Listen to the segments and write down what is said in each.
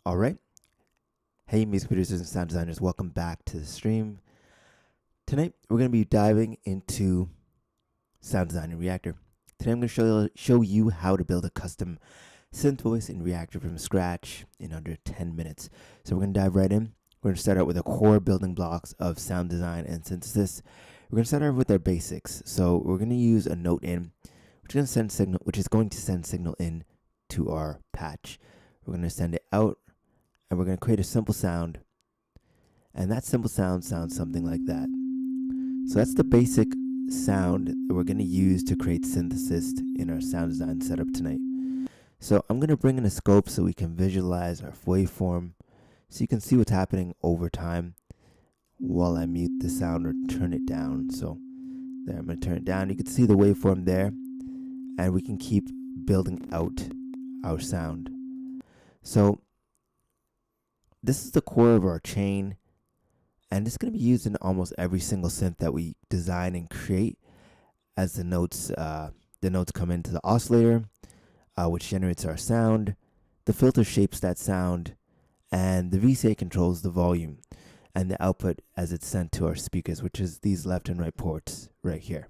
Alright, hey music producers and sound designers, welcome back to the stream. Tonight we're going to be diving into sound design in Reactor. Today I'm going to show you how to build a custom synth voice in Reactor from scratch in under 10 minutes. So we're going to dive right in. We're going to start out with the core building blocks of sound design and synthesis. We're going to start out with our basics. So we're going to use a note in, which is going to send signal in to our patch. We're going to send it out, and we're going to create a simple sound, and that simple sound sounds something like that. So that's the basic sound that we're going to use to create synthesis in our sound design setup tonight. So I'm going to bring in a scope so we can visualize our waveform, so you can see what's happening over time while I mute the sound or turn it down. So there, I'm going to turn it down. You can see the waveform there, and we can keep building out our sound. So this is the core of our chain, and it's going to be used in almost every single synth that we design and create, as the notes come into the oscillator, which generates our sound. The filter shapes that sound, and the VCA controls the volume and the output as it's sent to our speakers, which is these left and right ports right here.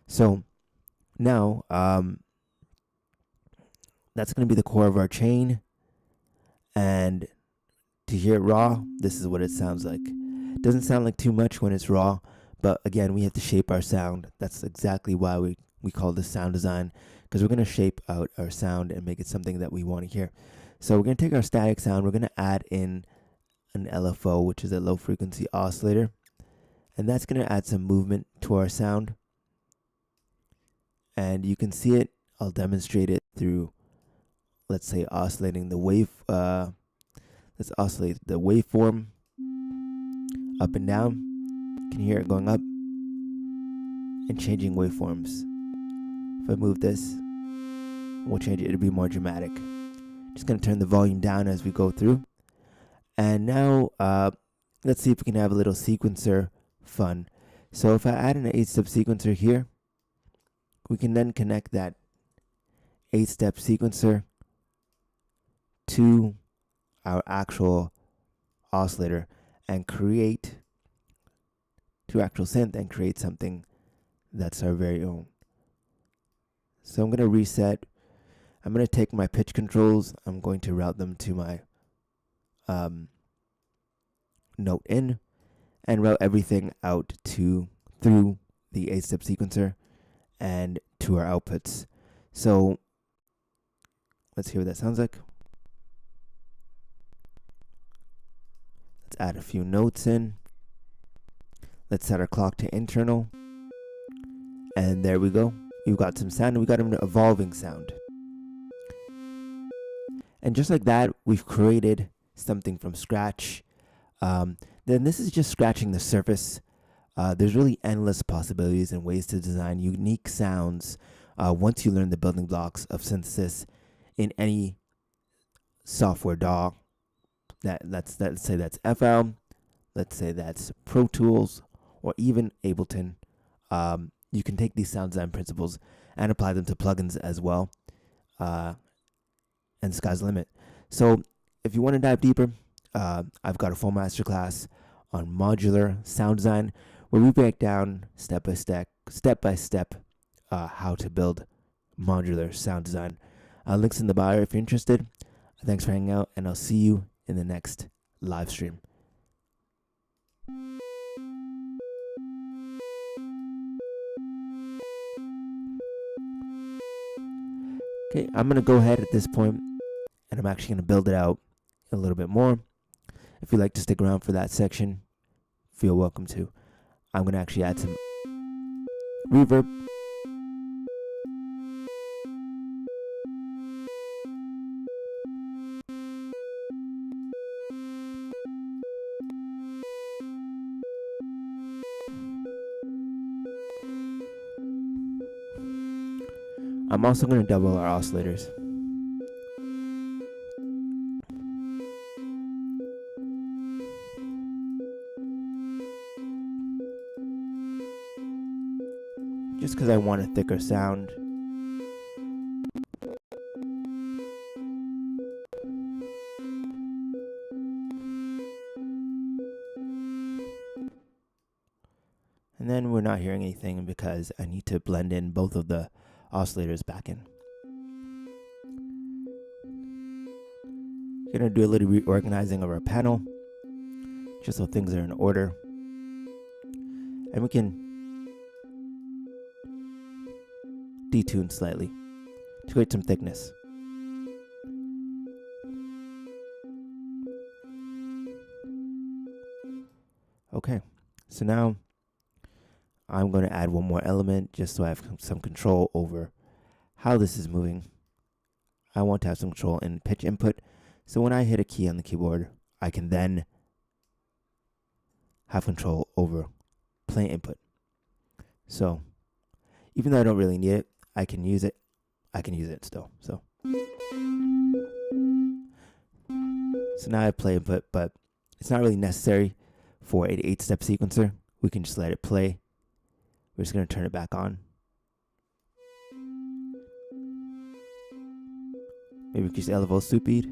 So now that's going to be the core of our chain, and to hear it raw, this is what it sounds like. It doesn't sound like too much when it's raw, but again, we have to shape our sound. That's exactly why we call this sound design, because we're going to shape out our sound and make it something that we want to hear. So we're going to take our static sound, we're going to add in an LFO, which is a low frequency oscillator, and that's going to add some movement to our sound. And you can see it. I'll demonstrate it through, let's say, oscillating the wave. Let's oscillate the waveform up and down. You can hear it going up and changing waveforms. If I move this, we'll change it. It'll be more dramatic. Just going to turn the volume down as we go through. And now let's see if we can have a little sequencer fun. So if I add an 8-step sequencer here, we can then connect that 8-step sequencer to our actual oscillator and create to actual synth and create something that's our very own. So I'm going to reset. I'm going to take my pitch controls. I'm going to route them to my note in and route everything out through the 8-step sequencer and to our outputs. So let's hear what that sounds like. Let's add a few notes in. Let's set our clock to internal. And there we go. We've got some sound, and we got an evolving sound. And just like that, we've created something from scratch. Then this is just scratching the surface. There's really endless possibilities and ways to design unique sounds once you learn the building blocks of synthesis in any software DAW. Let's say that's FL, let's say that's Pro Tools, or even Ableton. You can take these sound design principles and apply them to plugins as well. And the sky's the limit. So if you want to dive deeper, I've got a full masterclass on modular sound design, where we break down step by step how to build modular sound design. Links in the bio if you're interested. Thanks for hanging out, and I'll see you in the next live stream. Okay, I'm going to go ahead at this point, and I'm actually going to build it out a little bit more. If you'd like to stick around for that section, feel welcome to. I'm going to actually add some reverb. I'm also going to double our oscillators. Just because I want a thicker sound. then we're not hearing anything because I need to blend in both of the oscillators back in. We're going to do a little reorganizing of our panel just so things are in order. And we can detune slightly to create some thickness. Okay, so now I'm going to add one more element just so I have some control over how this is moving. I want to have some control in pitch input. So when I hit a key on the keyboard, I can then have control over play input. So even though I don't really need it, I can use it. I can use it still. So now I have play input, but it's not really necessary for an 8-step sequencer. We can just let it play. We're just going to turn it back on. Maybe increase the LFO speed.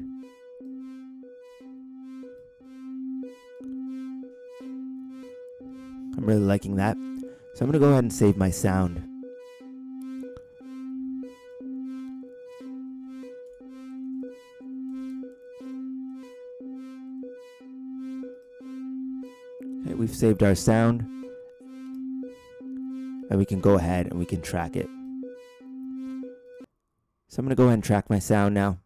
I'm really liking that. So I'm going to go ahead and save my sound. Okay, we've saved our sound. And we can go ahead and we can track it. So I'm going to go ahead and track my sound now.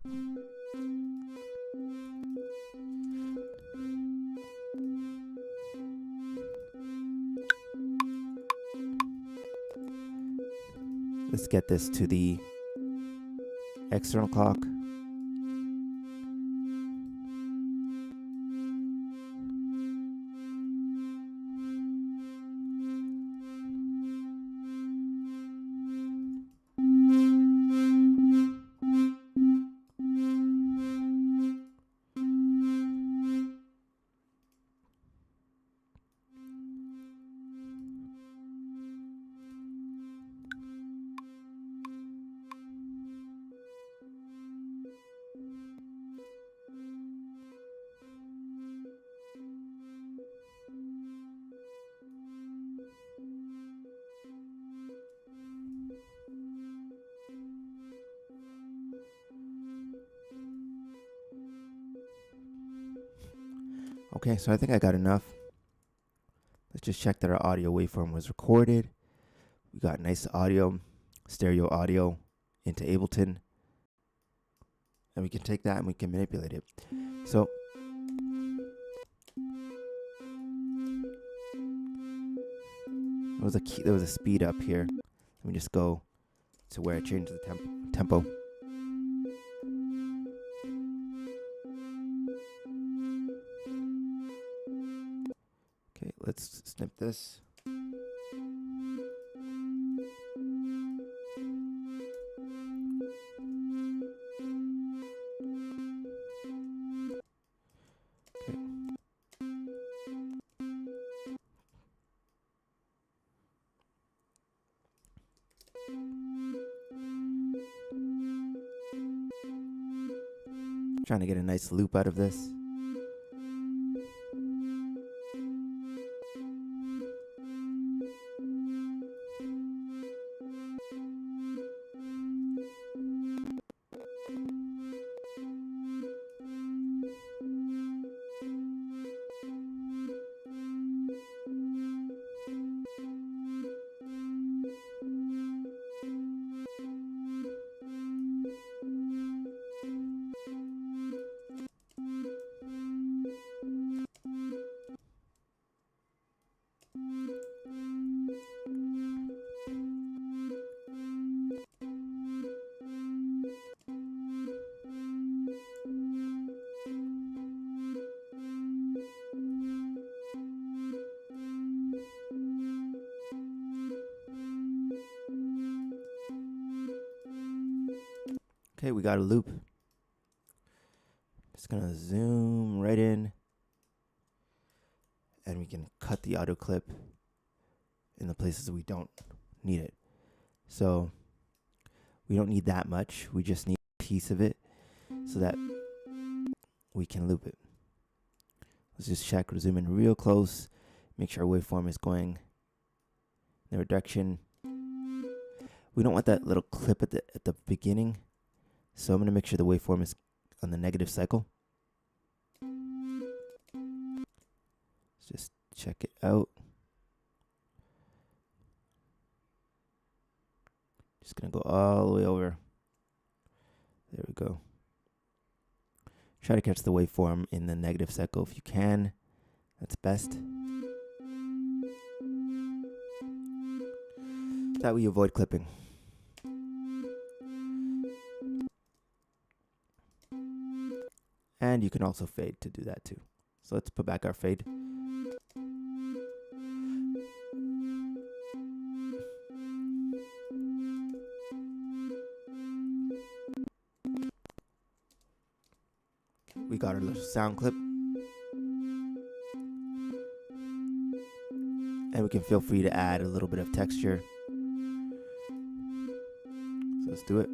Let's get this to the external clock. Okay, so I think I got enough. Let's just check that our audio waveform was recorded. We got nice audio, stereo audio into Ableton. And we can take that and we can manipulate it. So there was a speed up here. Let me just go to where I changed the tempo. Okay, let's snip this. Okay. Trying to get a nice loop out of this. Okay, we got a loop. Just gonna zoom right in. And we can cut the audio clip in the places we don't need it. So we don't need that much. We just need a piece of it so that we can loop it. Let's just check, zoom in real close, make sure our waveform is going the reduction. We don't want that little clip at the beginning, so I'm going to make sure the waveform is on the negative cycle. Let's just check it out. Just going to go all the way over. There we go. Try to catch the waveform in the negative cycle if you can. That's best. That way you avoid clipping. And you can also fade to do that too. So let's put back our fade. We got our little sound clip. And we can feel free to add a little bit of texture. So let's do it.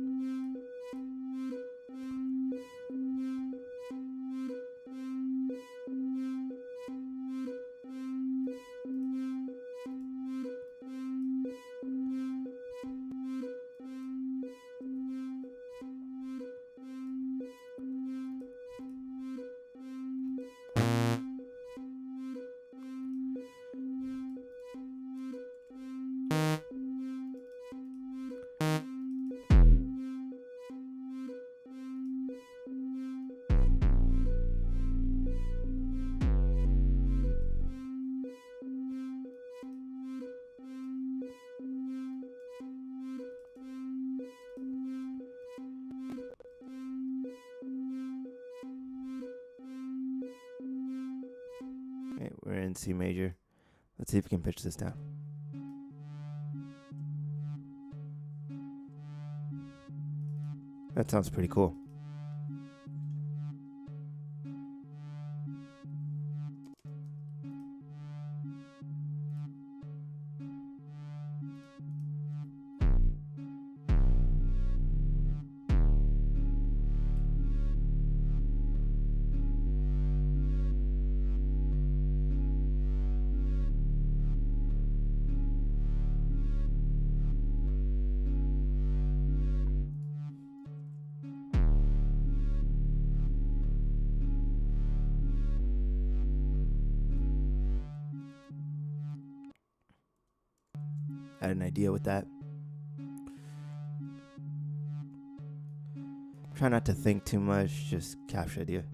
Okay, we're in C major. Let's see if we can pitch this down. That sounds pretty cool. I had an idea with that. Try not to think too much, just capture the idea.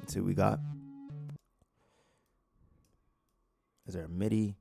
Let's see what we got. Is there a MIDI?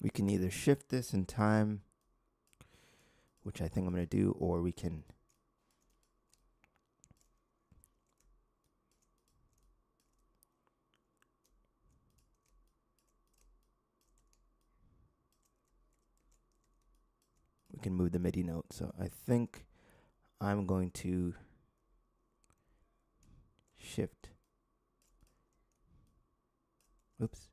We can either shift this in time, which I think I'm going to do, or we can move the MIDI note. So I think I'm going to shift. Oops.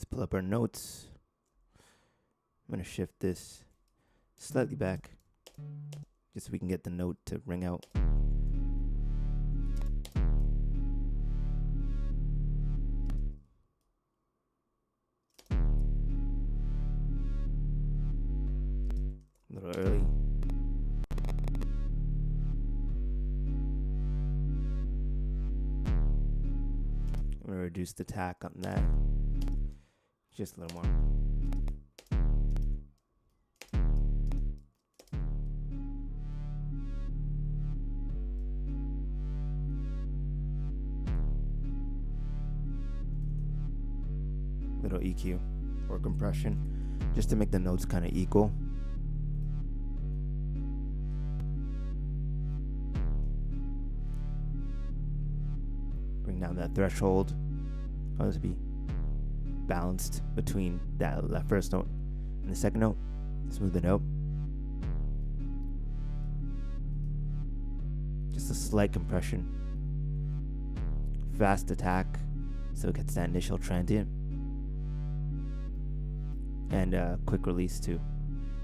Let's pull up our notes. I'm going to shift this slightly back just so we can get the note to ring out. A little early. I'm going to reduce the tack on that just a little more. Little EQ or compression just to make the notes kind of equal. Bring down that threshold. Oh, this be balanced between that first note and the second note. Smooth it out. Just a slight compression. Fast attack so it gets that initial transient. And quick release too,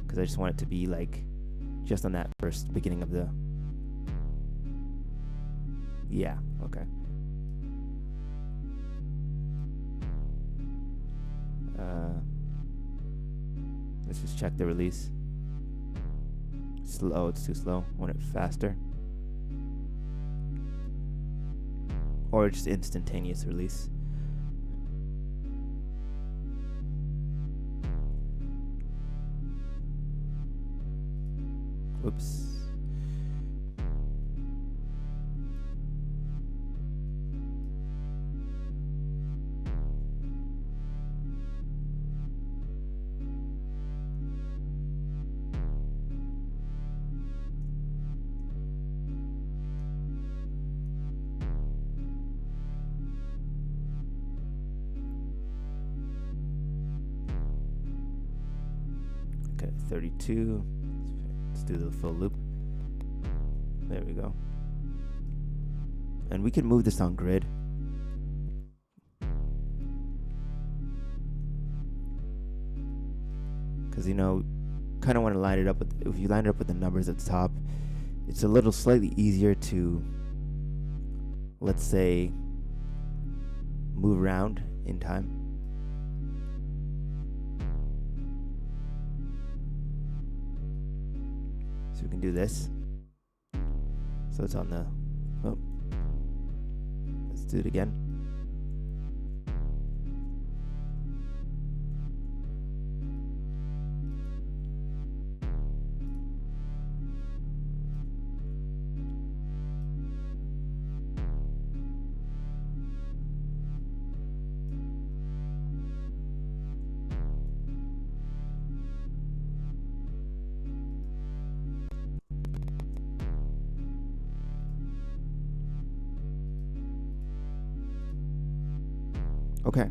because I just want it to be like just on that first beginning of the. Yeah, okay. Let's just check the release. Slow, it's too slow. I want it faster. Or just instantaneous release. Whoops. Okay, 32. Let's do the full loop. There we go. And we can move this on grid. Because, you know, kind of want to line it up with, if you line it up with the numbers at the top, it's a little slightly easier to, let's say, move around in time. So we can do this. So it's on the, oh, let's do it again. Okay.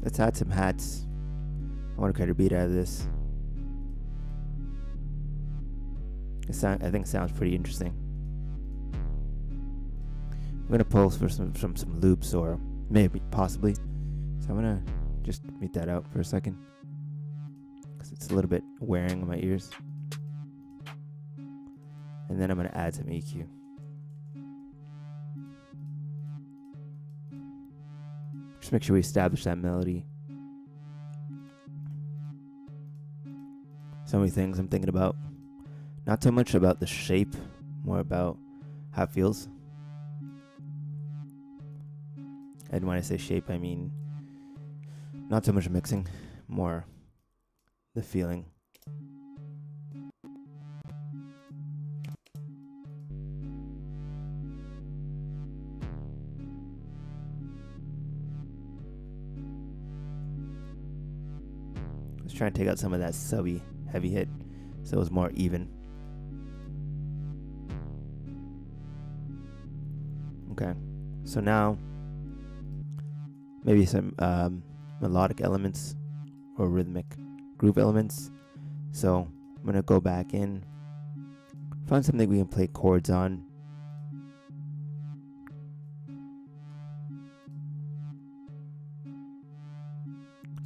Let's add some hats. I want to create a beat out of this. I think it sounds pretty interesting. I'm going to pulse for some loops, or maybe, possibly. So I'm going to just mute that out for a second, because it's a little bit wearing on my ears. And then I'm going to add some EQ. Just make sure we establish that melody. So many things I'm thinking about. Not so much about the shape, more about how it feels. And when I say shape, I mean not so much mixing, more the feeling. Trying to take out some of that subby heavy hit so it was more even. Okay, so now maybe some melodic elements or rhythmic groove elements. So I'm gonna go back in, find something we can play chords on.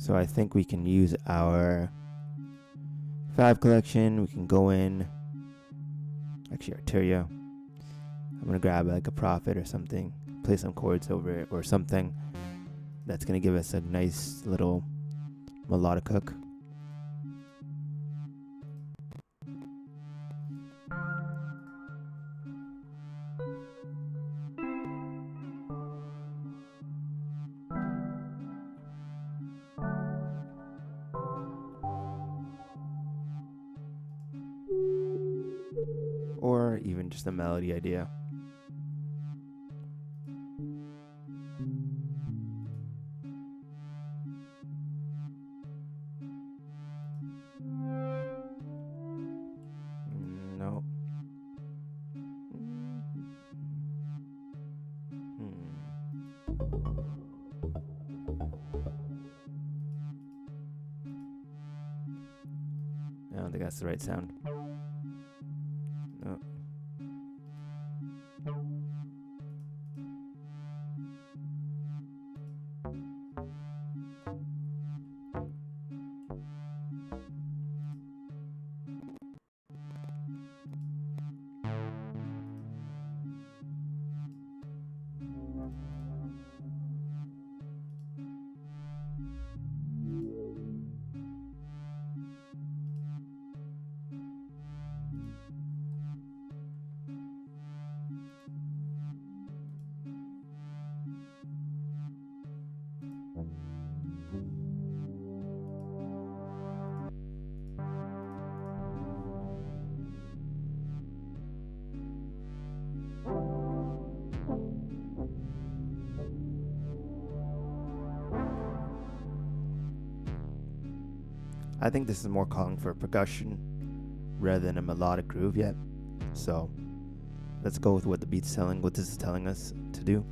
So I think we can use our Fab collection. We can go in, actually Arteria. I'm gonna grab like a Prophet or something, play some chords over it or something that's gonna give us a nice little melodic hook. Or even just a melody idea. No. I don't think that's the right sound. No. I think this is more calling for percussion rather than a melodic groove yet. So let's go with what the beat's telling, what this is telling us to do.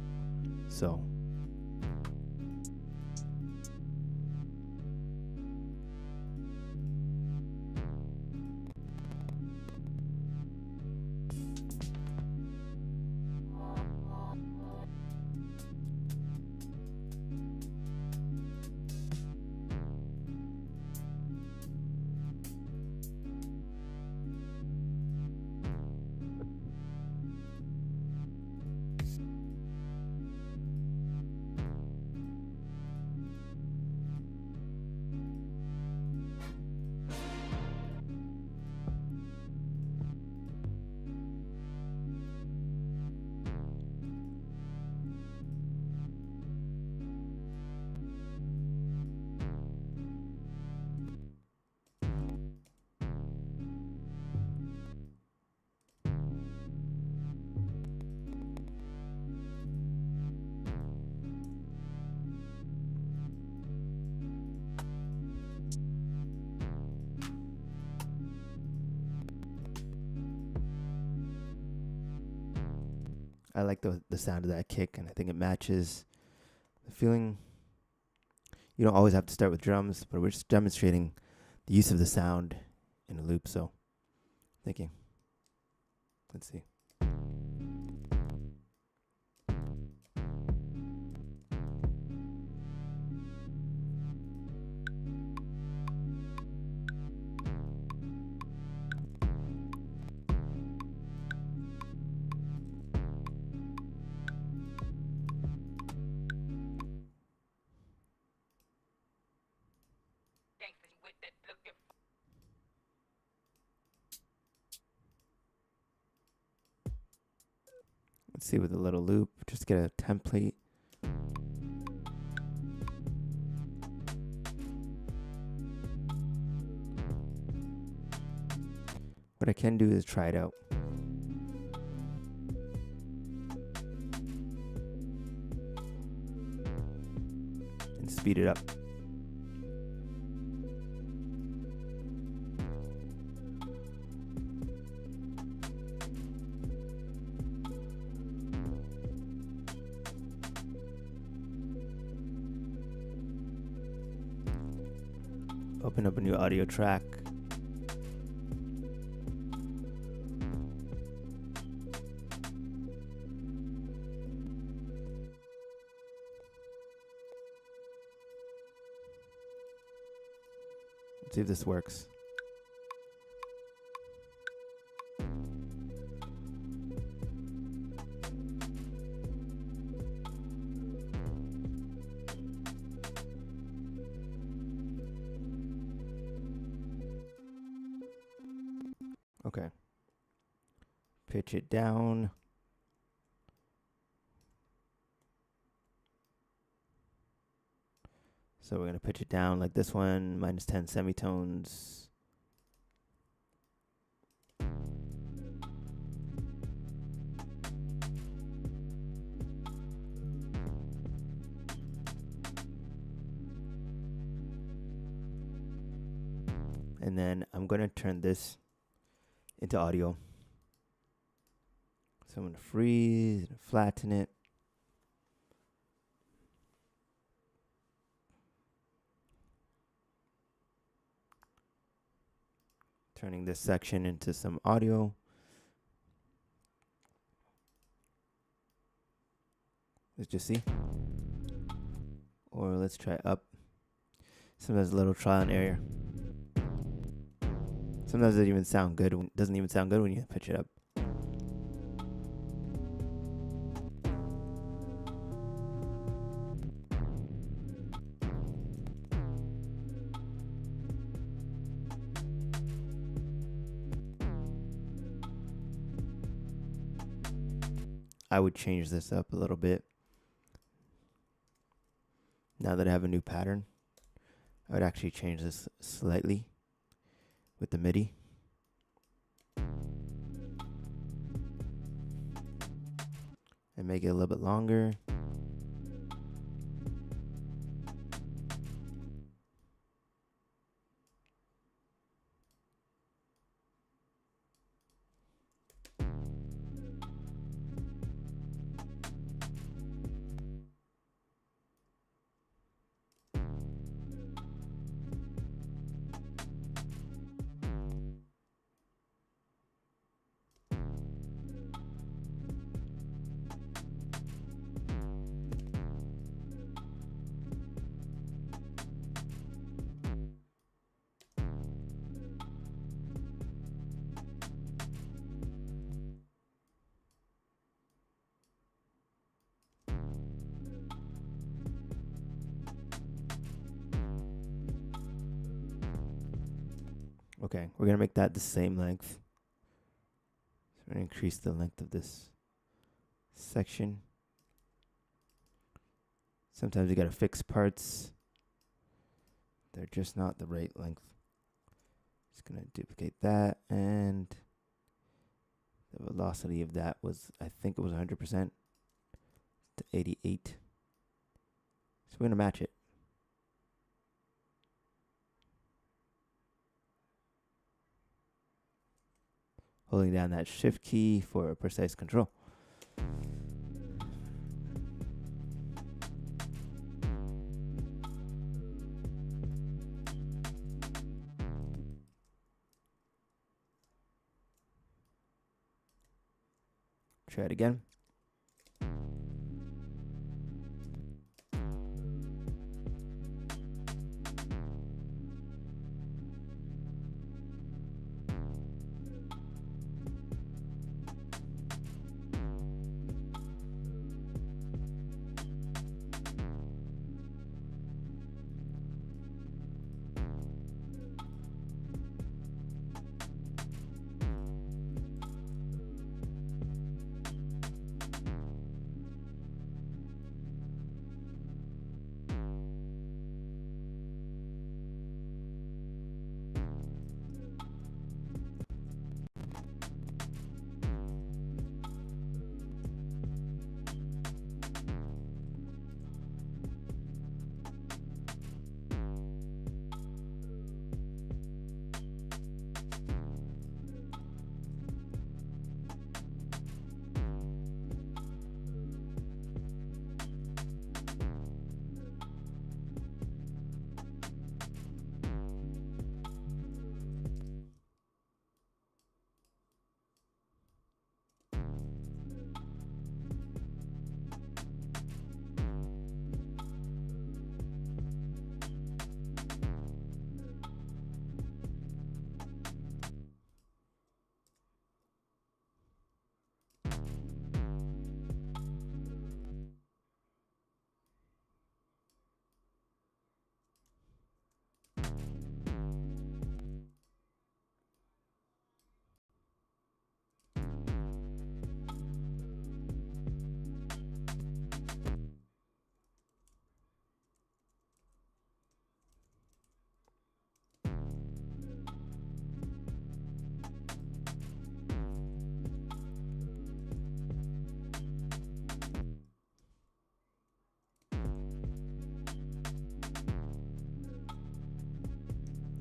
So I like the sound of that kick, and I think it matches the feeling. You don't always have to start with drums, but we're just demonstrating the use of the sound in a loop. So, thinking. Let's see. Let's see with a little loop, just get a template. What I can do is try it out. And speed it up. Open up a new audio track. Let's see if this works. Okay. Pitch it down. So we're going to pitch it down like this one, minus 10 semitones. And then I'm going to turn this into audio. So I'm going to freeze and flatten it. Turning this section into some audio. Let's just see. Or let's try up. Sometimes a little trial and error. Sometimes it doesn't even sound good. It doesn't even sound good when you pitch it up. I would change this up a little bit. Now that I have a new pattern, I would actually change this slightly with the MIDI. And make it a little bit longer. Okay, we're going to make that the same length. So we're going to increase the length of this section. Sometimes you got to fix parts. They're just not the right length. Just going to duplicate that, and the velocity of that was, I think it was 100% to 88. So we're going to match it. Holding down that shift key for precise control. Try it again.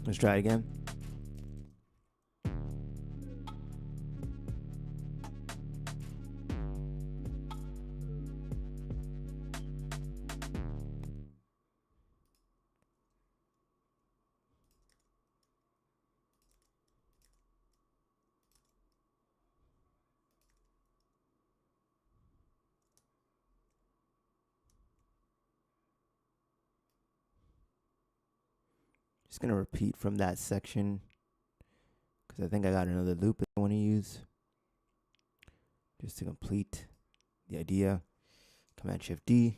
Let's try it again. Just gonna repeat from that section because I think I got another loop that I want to use just to complete the idea. Command Shift D.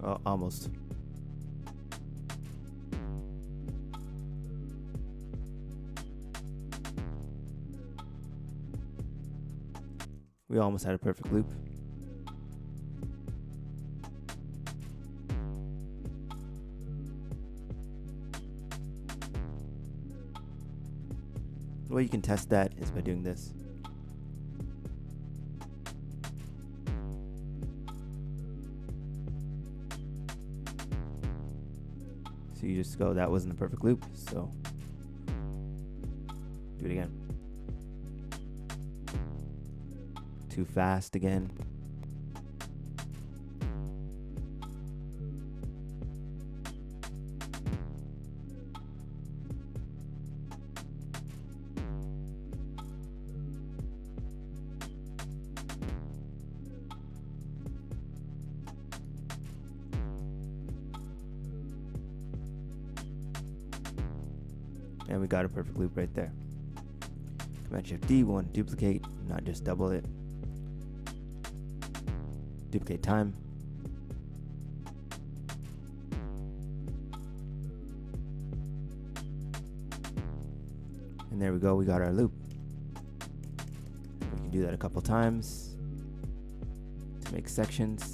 Oh, almost. We almost had a perfect loop. The way you can test that is by doing this. So you just go, that wasn't the perfect loop, so do it again. Too fast again. And we got a perfect loop right there. Command Shift D, we want to duplicate, not just double it. Duplicate time. And there we go, we got our loop. We can do that a couple times to make sections.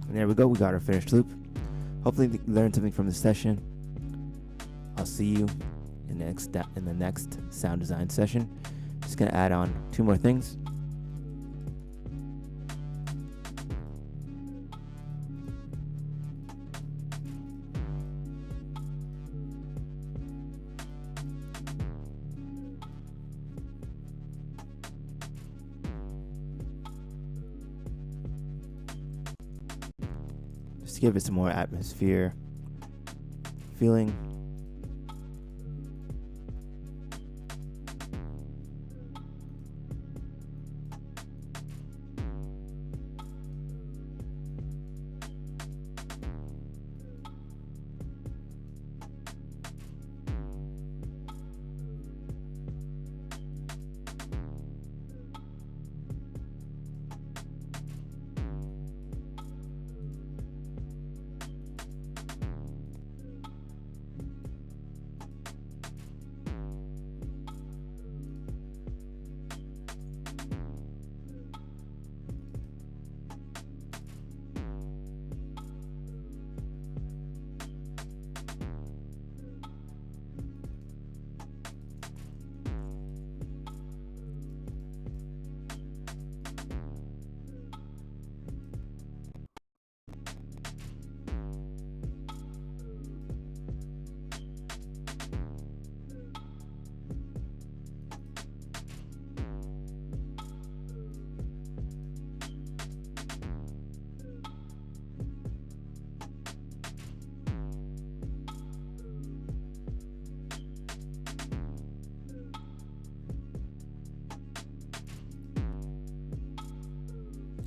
And there we go, we got our finished loop. Hopefully you learned something from this session. I'll see you in the next sound design session. Just gonna add on 2 more things. Just to give it some more atmosphere, feeling.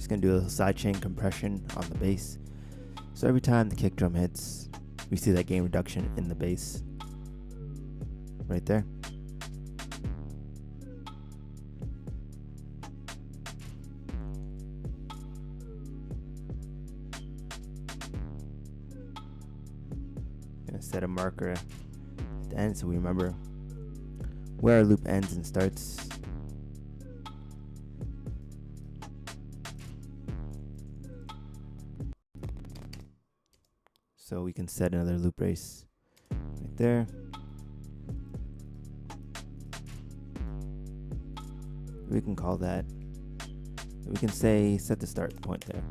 Just gonna do a little sidechain compression on the bass. So every time the kick drum hits, we see that gain reduction in the bass right there. Gonna set a marker at the end so we remember where our loop ends and starts. So we can set another loop race right there. We can call that, we can say set the start point there.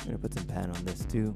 I'm gonna put some pan on this too.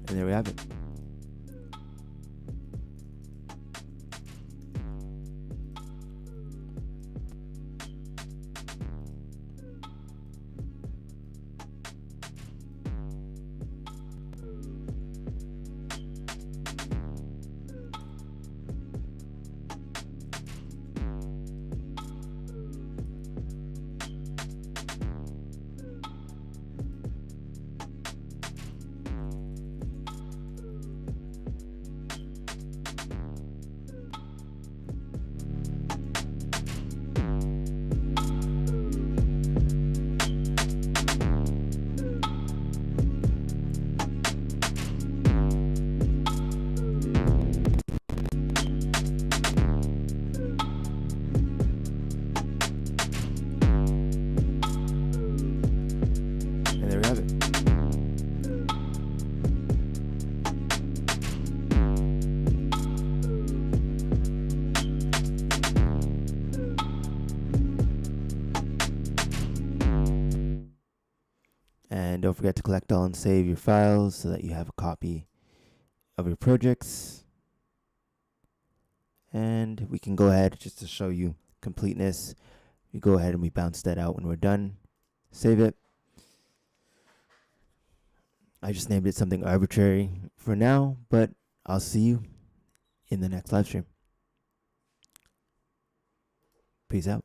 And there we have it. And there we have it. And don't forget to collect all and save your files so that you have a copy of your projects. And we can go ahead, just to show you completeness, we go ahead and we bounce that out when we're done. Save it. I just named it something arbitrary for now, but I'll see you in the next live stream. Peace out.